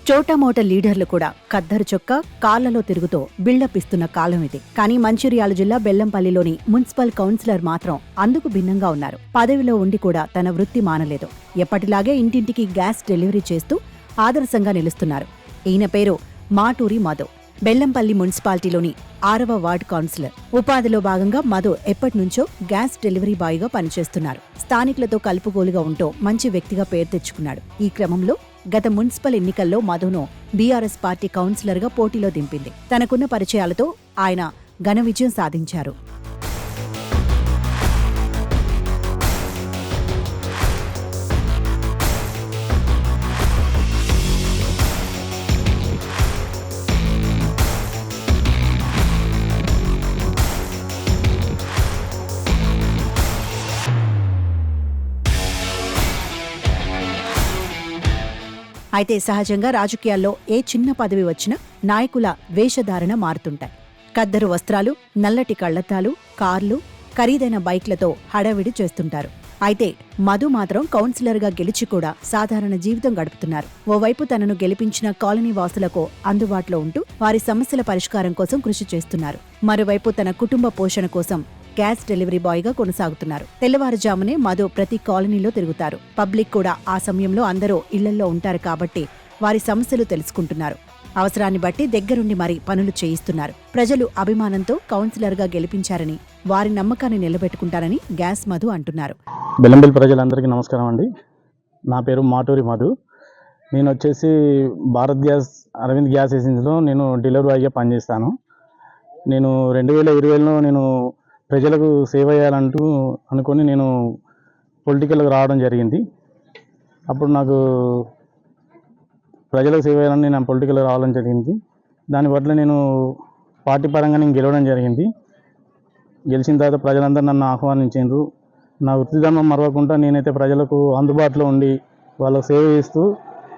చోటామోట లీడర్లు కూడా ఖద్దరు చొక్క కాళ్లలో తిరుగుతూ బిల్డప్ ఇస్తున్న కాలం ఇది. కానీ మంచిర్యాల జిల్లా బెల్లంపల్లిలోని మున్సిపల్ కౌన్సిలర్ మాత్రం అందుకు భిన్నంగా ఉన్నారు. పదవిలో ఉండి కూడా తన వృత్తి మానలేదు. ఎప్పటిలాగే ఇంటింటికి గ్యాస్ డెలివరీ చేస్తూ ఆదర్శంగా నిలుస్తున్నారు. ఈయన పేరు మాటూరి మధు. బెల్లంపల్లి మున్సిపాలిటీలోని 6వ వార్డు కౌన్సిలర్. ఉపాధిలో భాగంగా మధు ఎప్పటినుంచో గ్యాస్ డెలివరీ బాయ్గా పనిచేస్తున్నారు. స్థానికులతో కలుపుగోలుగా ఉంటూ మంచి వ్యక్తిగా పేరు తెచ్చుకున్నాడు. ఈ క్రమంలో గత మున్సిపల్ ఎన్నికల్లో మధును బీఆర్ఎస్ పార్టీ కౌన్సిలర్గా పోటీలో దింపింది. తనకున్న పరిచయాలతో ఆయన ఘన విజయం సాధించారు. అయితే సహజంగా రాజకీయాల్లో ఏ చిన్న పదవి వచ్చినా నాయకుల వేషధారణ మారుతుంటాయి. ఖద్దరు వస్త్రాలు, నల్లటి కళ్లద్దాలు, కార్లు, ఖరీదైన బైక్లతో హడావిడి చేస్తుంటారు. అయితే మధు మాత్రం కౌన్సిలర్గా గెలిచి కూడా సాధారణ జీవితం గడుపుతున్నారు. ఓవైపు తనను గెలిపించిన కాలనీ వాసులకు అందుబాటులో ఉంటూ వారి సమస్యల పరిష్కారం కోసం కృషి చేస్తున్నారు. మరోవైపు తన కుటుంబ పోషణ కోసం గ్యాస్ డెలివరీ బాయ్గా కొనసాగుతున్నారు. తెల్లవారుజామునే మధు ప్రతి కాలనీలో తిరుగుతారు. పబ్లిక్ కూడా ఆ సమయంలో అందరూ ఇళ్లల్లో ఉంటారు కాబట్టి వారి సమస్యలు తెలుసుకుంటున్నారు. అవసరాన్ని బట్టి దగ్గరుండి మరీ పనులు చేయిస్తున్నారు. ప్రజలు అభిమానంతో కౌన్సిలర్గా గెలిపించారని, వారి నమ్మకాన్ని నిలబెట్టుకుంటారని గ్యాస్ మధు అంటున్నారు. బెల్లంపల్లి ప్రజలందరికీ నమస్కారం అండి. నా పేరు మాటూరి మధు. నేను వచ్చేసి భారత్ గ్యాస్, అరవింద్ గ్యాస్ ఏజెన్సీలో నేను డెలివరీ బాయ్గా పనిచేస్తాను. నేను 2020లో నేను ప్రజలకు సేవ చేయాలంటూ అనుకొని నేను పొలిటికల్గా రావడం జరిగింది. అప్పుడు నాకు ప్రజలకు సేవ చేయాలని నేను పొలిటికల్గా రావడం జరిగింది. దానివల్ల నేను పార్టీ పరంగా నేను గెలవడం జరిగింది. గెలిచిన తర్వాత ప్రజలందరూ నన్ను ఆహ్వానించారు. నా వృత్తిధర్మం మరవకుండా నేనైతే ప్రజలకు అందుబాటులో ఉండి వాళ్ళకు సేవ చేస్తూ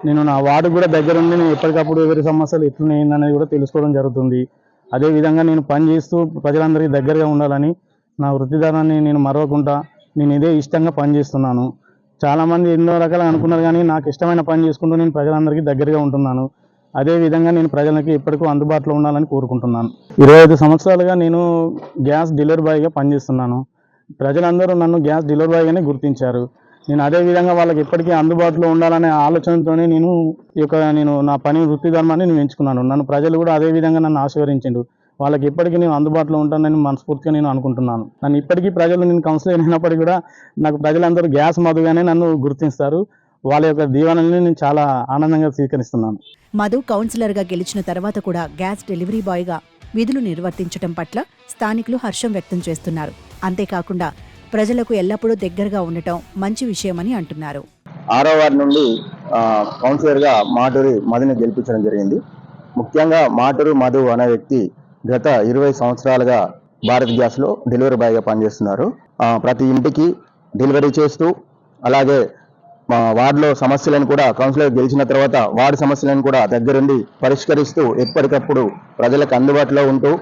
నేను నా వార్డు కూడా దగ్గరుండి నేను ఎప్పటికప్పుడు ఎవరి సమస్యలు ఎట్లున్నాయి కూడా తెలుసుకోవడం జరుగుతుంది. అదేవిధంగా నేను పనిచేస్తూ ప్రజలందరికీ దగ్గరగా ఉండాలని నా వృత్తిదారాన్ని నేను మరవకుండా నేను ఇదే ఇష్టంగా పనిచేస్తున్నాను. చాలామంది ఎన్నో రకాలుగా అనుకున్నారు, కానీ నాకు ఇష్టమైన పని చేసుకుంటూ నేను ప్రజలందరికీ దగ్గరగా ఉంటున్నాను. అదేవిధంగా నేను ప్రజలకి ఎప్పటికీ అందుబాటులో ఉండాలని కోరుకుంటున్నాను. 25 సంవత్సరాలుగా నేను గ్యాస్ డెలివరీ బాయ్గా పనిచేస్తున్నాను. ప్రజలందరూ నన్ను గ్యాస్ డెలివరీ బాయ్గానే గుర్తించారు. నేను అదేవిధంగా వాళ్ళకి ఎప్పటికీ అందుబాటులో ఉండాలనే ఆలోచనతోనే నేను నా పని వృత్తి ధర్మాన్ని నేను ఎంచుకున్నాను. నన్ను ప్రజలు కూడా అదేవిధంగా నన్ను ఆశీర్వదించారు. వాళ్ళకి ఎప్పటికీ నేను అందుబాటులో ఉంటానని మనస్ఫూర్తిగా నేను అనుకుంటున్నాను. నన్ను ఇప్పటికీ ప్రజలు నేను కౌన్సిలర్ అయినప్పటికీ కూడా నాకు ప్రజలందరూ గ్యాస్ మధుగానే నన్ను గుర్తిస్తారు. వాళ్ళ యొక్క దీవెనల్ని నేను చాలా ఆనందంగా స్వీకరిస్తున్నాను. మధు కౌన్సిలర్గా గెలిచిన తర్వాత కూడా గ్యాస్ డెలివరీ బాయ్గా విధులు నిర్వర్తించడం పట్ల స్థానికులు హర్షం వ్యక్తం చేస్తున్నారు. అంతేకాకుండా ప్రజలకు ఎల్లప్పుడూ దగ్గరగా ఉండటం మంచి విషయమని అంటున్నారు. 6వ వార్డు నుండి కౌన్సిలర్గా మాటూరి మధుని గెలిపించడం జరిగింది. ముఖ్యంగా మాటూరి మధు అనే వ్యక్తి గత 20 సంవత్సరాలుగా భారత్ గ్యాస్లో డెలివరీ బాయ్గా పనిచేస్తున్నారు. ప్రతి ఇంటికి డెలివరీ చేస్తూ, అలాగే మా వార్డులో సమస్యలను కూడా కౌన్సిలర్ గెలిచిన తర్వాత వార్డు సమస్యలను కూడా దగ్గరుండి పరిష్కరిస్తూ ఎప్పటికప్పుడు ప్రజలకు అందుబాటులో ఉంటూ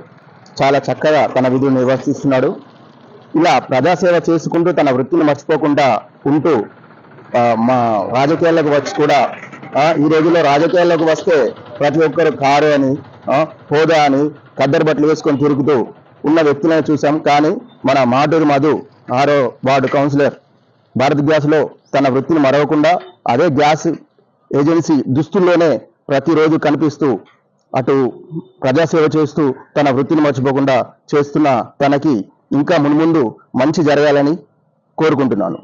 చాలా చక్కగా తన విధులు నిర్వర్తిస్తున్నాడు. ఇలా ప్రజాసేవ చేసుకుంటూ తన వృత్తిని మర్చిపోకుండా ఉంటూ మా రాజకీయాల్లోకి వచ్చి కూడా ఈ రోజుల్లో రాజకీయాల్లోకి వస్తే ప్రతి ఒక్కరు కారు అని, హోదా అని, ఖద్దరు బట్టలు వేసుకొని తిరుగుతూ ఉన్న వ్యక్తులను చూసాం. కానీ మన మాటూరి మధు 6వ వార్డు కౌన్సిలర్ భారత్ గ్యాస్లో తన వృత్తిని మరవకుండా అదే గ్యాస్ ఏజెన్సీ దుస్తుల్లోనే ప్రతిరోజు కనిపిస్తూ అటు ప్రజాసేవ చేస్తూ తన వృత్తిని మర్చిపోకుండా చేస్తున్న తనకి ఇంకా మున్ముందు మంచి జరగాలని కోరుకుంటున్నాను.